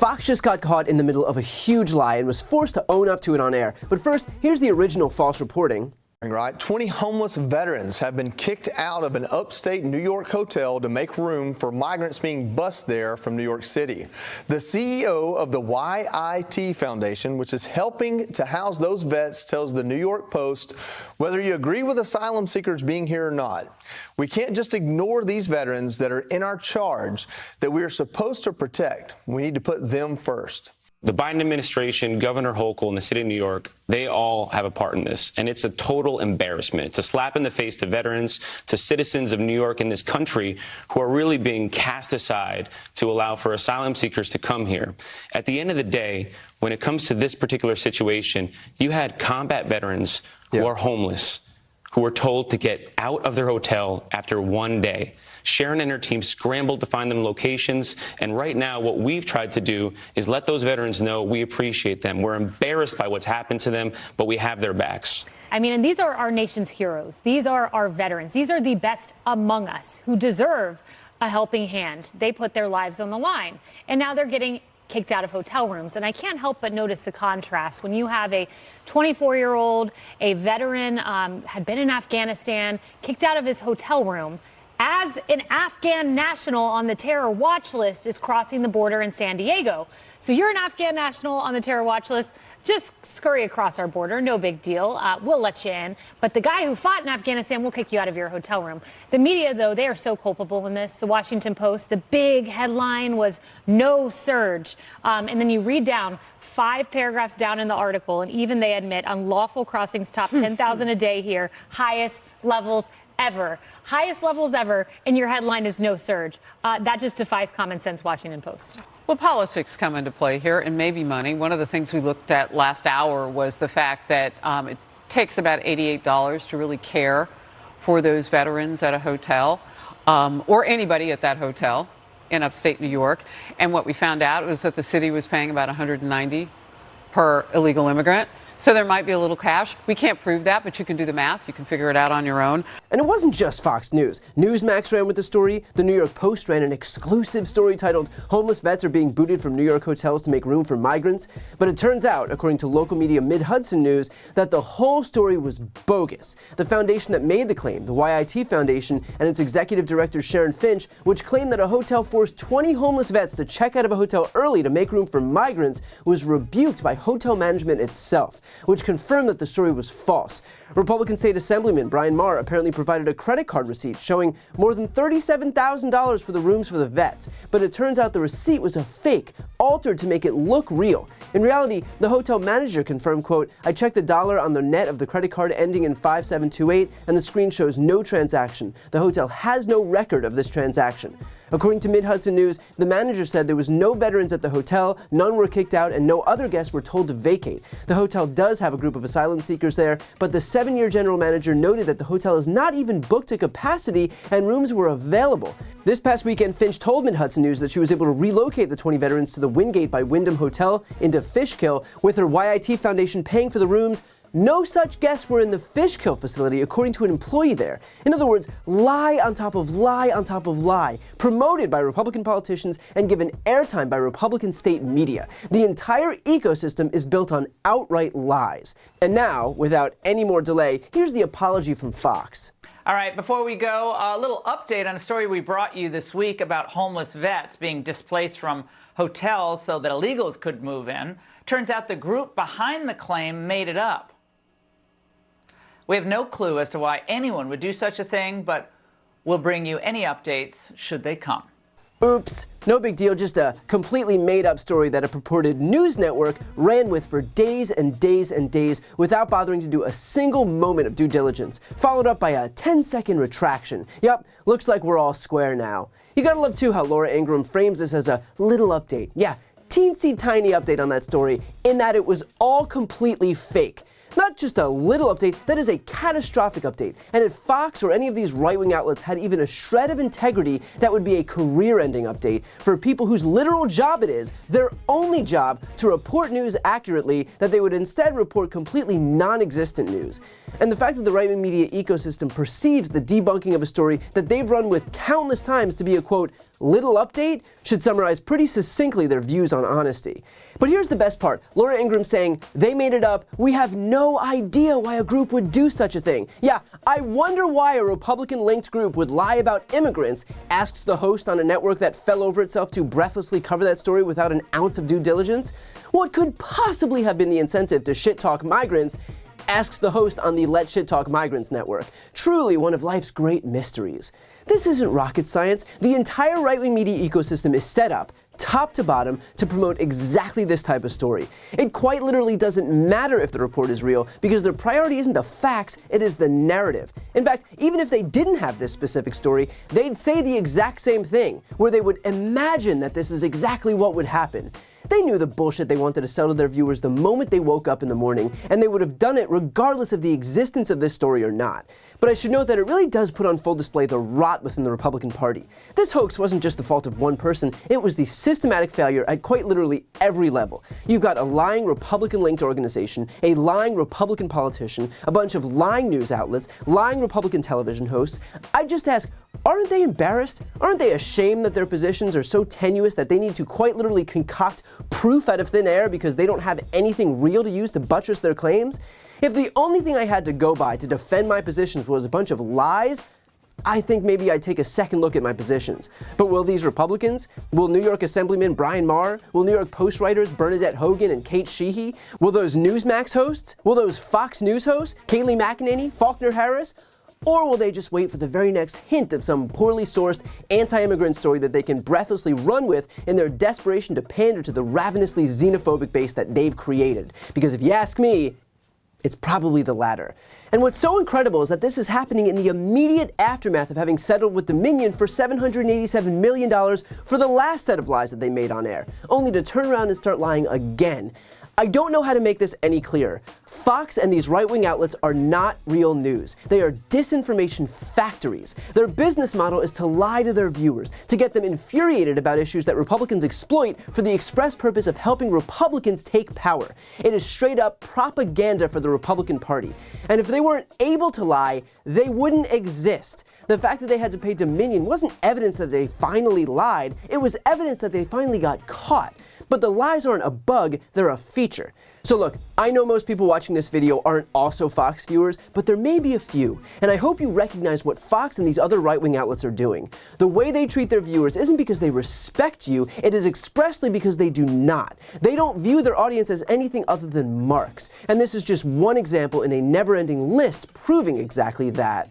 Fox just got caught in the middle of a huge lie and was forced to own up to it on air. But first, here's the original false reporting. Right, 20 homeless veterans have been kicked out of an upstate New York hotel to make room for migrants being bused there from New York City. The CEO of the YIT Foundation, which is helping to house those vets, tells the New York Post, whether you agree with asylum seekers being here or not, we can't just ignore these veterans that are in our charge that we are supposed to protect. We need to put them first. The Biden administration, Governor Hochul, and the city of New York, they all have a part in this. And it's a total embarrassment. It's a slap in the face to veterans, to citizens of New York and this country who are really being cast aside to allow for asylum seekers to come here. At the end of the day, when it comes to this particular situation, you had combat veterans who are homeless, who were told to get out of their hotel after one day. Sharon and her team scrambled to find them locations, and right now what we've tried to do is let those veterans know we appreciate them. We're embarrassed by what's happened to them, but we have their backs. I mean, and these are our nation's heroes. These are our veterans. These are the best among us who deserve a helping hand. They put their lives on the line, and now they're getting kicked out of hotel rooms. And I can't help but notice the contrast when you have a 24-year-old, a veteran, had been in Afghanistan, kicked out of his hotel room, as an Afghan national on the terror watch list is crossing the border in San Diego. So you're an Afghan national on the terror watch list, just scurry across our border, no big deal. We'll let you in. But the guy who fought in Afghanistan will kick you out of your hotel room. The media, though, they are so culpable in this. The Washington Post, the big headline was "No surge." And then you read down 5 paragraphs down in the article, and even they admit unlawful crossings top 10,000 a day here, highest levels ever. Highest levels ever, and your headline is "No surge." That just defies common sense, Washington Post. Well, politics come into play here, and maybe money. One of the things we looked at last hour was the fact that it takes about $88 to really care for those veterans at a hotel, or anybody at that hotel in upstate New York. And what we found out was that the city was paying about $190 per illegal immigrant. So there might be a little cash. We can't prove that, but you can do the math. You can figure it out on your own. And it wasn't just Fox News. Newsmax ran with the story. The New York Post ran an exclusive story titled "Homeless Vets Are Being Booted from New York Hotels to Make Room for Migrants." But it turns out, according to local media Mid-Hudson News, that the whole story was bogus. The foundation that made the claim, the YIT Foundation, and its executive director Sharon Finch, which claimed that a hotel forced 20 homeless vets to check out of a hotel early to make room for migrants, was rebuked by hotel management itself, which confirmed that the story was false. Republican State Assemblyman Brian Maher apparently provided a credit card receipt showing more than $37,000 for the rooms for the vets, but it turns out the receipt was a fake, altered to make it look real. In reality, the hotel manager confirmed, quote, "I checked the dollar on the net of the credit card ending in 5728, and the screen shows no transaction. The hotel has no record of this transaction." According to Mid-Hudson News, the manager said there was no veterans at the hotel, none were kicked out, and no other guests were told to vacate. The hotel does have a group of asylum seekers there, but the 7-year general manager noted that the hotel is not even booked to capacity and rooms were available. This past weekend, Finch told Mid-Hudson News that she was able to relocate the 20 veterans to the Wingate by Wyndham Hotel into Fishkill, with her YIT Foundation paying for the rooms. No such guests were in the Fishkill facility, according to an employee there. In other words, lie on top of lie on top of lie, promoted by Republican politicians and given airtime by Republican state media. The entire ecosystem is built on outright lies. And now, without any more delay, here's the apology from Fox. All right, before we go, a little update on a story we brought you this week about homeless vets being displaced from hotels so that illegals could move in. Turns out the group behind the claim made it up. We have no clue as to why anyone would do such a thing, but we'll bring you any updates should they come. Oops, no big deal, just a completely made-up story that a purported news network ran with for days and days and days without bothering to do a single moment of due diligence, followed up by a 10-second retraction. Yup, looks like we're all square now. You gotta love, too, how Laura Ingraham frames this as a little update. Yeah, teensy tiny update on that story, in that it was all completely fake. Not just a little update, that is a catastrophic update. And if Fox or any of these right-wing outlets had even a shred of integrity, that would be a career-ending update for people whose literal job it is, their only job, to report news accurately, that they would instead report completely non-existent news. And the fact that the right-wing media ecosystem perceives the debunking of a story that they've run with countless times to be a, quote, little update should summarize pretty succinctly their views on honesty. But here's the best part. Laura Ingraham saying, they made it up, we have no idea why a group would do such a thing. Yeah, I wonder why a Republican-linked group would lie about immigrants, asks the host on a network that fell over itself to breathlessly cover that story without an ounce of due diligence. What could possibly have been the incentive to shit-talk migrants, asks the host on the Let's Shit Talk Migrants network. Truly one of life's great mysteries. This isn't rocket science. The entire right-wing media ecosystem is set up, top to bottom, to promote exactly this type of story. It quite literally doesn't matter if the report is real, because their priority isn't the facts, it is the narrative. In fact, even if they didn't have this specific story, they'd say the exact same thing, where they would imagine that this is exactly what would happen. They knew the bullshit they wanted to sell to their viewers the moment they woke up in the morning, and they would have done it regardless of the existence of this story or not. But I should note that it really does put on full display the rot within the Republican Party. This hoax wasn't just the fault of one person, it was the systematic failure at quite literally every level. You've got a lying Republican-linked organization, a lying Republican politician, a bunch of lying news outlets, lying Republican television hosts. I just ask, aren't they embarrassed? Aren't they ashamed that their positions are so tenuous that they need to quite literally concoct proof out of thin air because they don't have anything real to use to buttress their claims? If the only thing I had to go by to defend my positions was a bunch of lies, I think maybe I'd take a second look at my positions. But will these Republicans? Will New York Assemblyman Brian Maher? Will New York Post writers Bernadette Hogan and Kate Sheehy? Will those Newsmax hosts? Will those Fox News hosts? Kayleigh McEnany? Faulkner Harris? Or will they just wait for the very next hint of some poorly sourced anti-immigrant story that they can breathlessly run with in their desperation to pander to the ravenously xenophobic base that they've created? Because if you ask me, it's probably the latter. And what's so incredible is that this is happening in the immediate aftermath of having settled with Dominion for $787 million for the last set of lies that they made on air, only to turn around and start lying again. I don't know how to make this any clearer. Fox and these right-wing outlets are not real news. They are disinformation factories. Their business model is to lie to their viewers, to get them infuriated about issues that Republicans exploit for the express purpose of helping Republicans take power. It is straight up propaganda for the Republican Party. And if they weren't able to lie, they wouldn't exist. The fact that they had to pay Dominion wasn't evidence that they finally lied. It was evidence that they finally got caught. But the lies aren't a bug, they're a feature. So look, I know most people watching this video aren't also Fox viewers, but there may be a few, and I hope you recognize what Fox and these other right-wing outlets are doing. The way they treat their viewers isn't because they respect you, it is expressly because they do not. They don't view their audience as anything other than marks, and this is just one example in a never-ending list proving exactly that.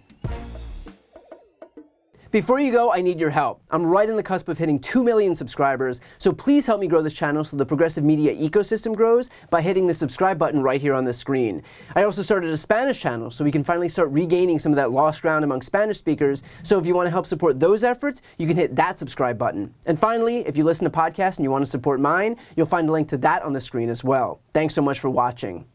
Before you go, I need your help. I'm right on the cusp of hitting 2 million subscribers, so please help me grow this channel so the progressive media ecosystem grows by hitting the subscribe button right here on the screen. I also started a Spanish channel so we can finally start regaining some of that lost ground among Spanish speakers, so if you want to help support those efforts, you can hit that subscribe button. And finally, if you listen to podcasts and you want to support mine, you'll find a link to that on the screen as well. Thanks so much for watching.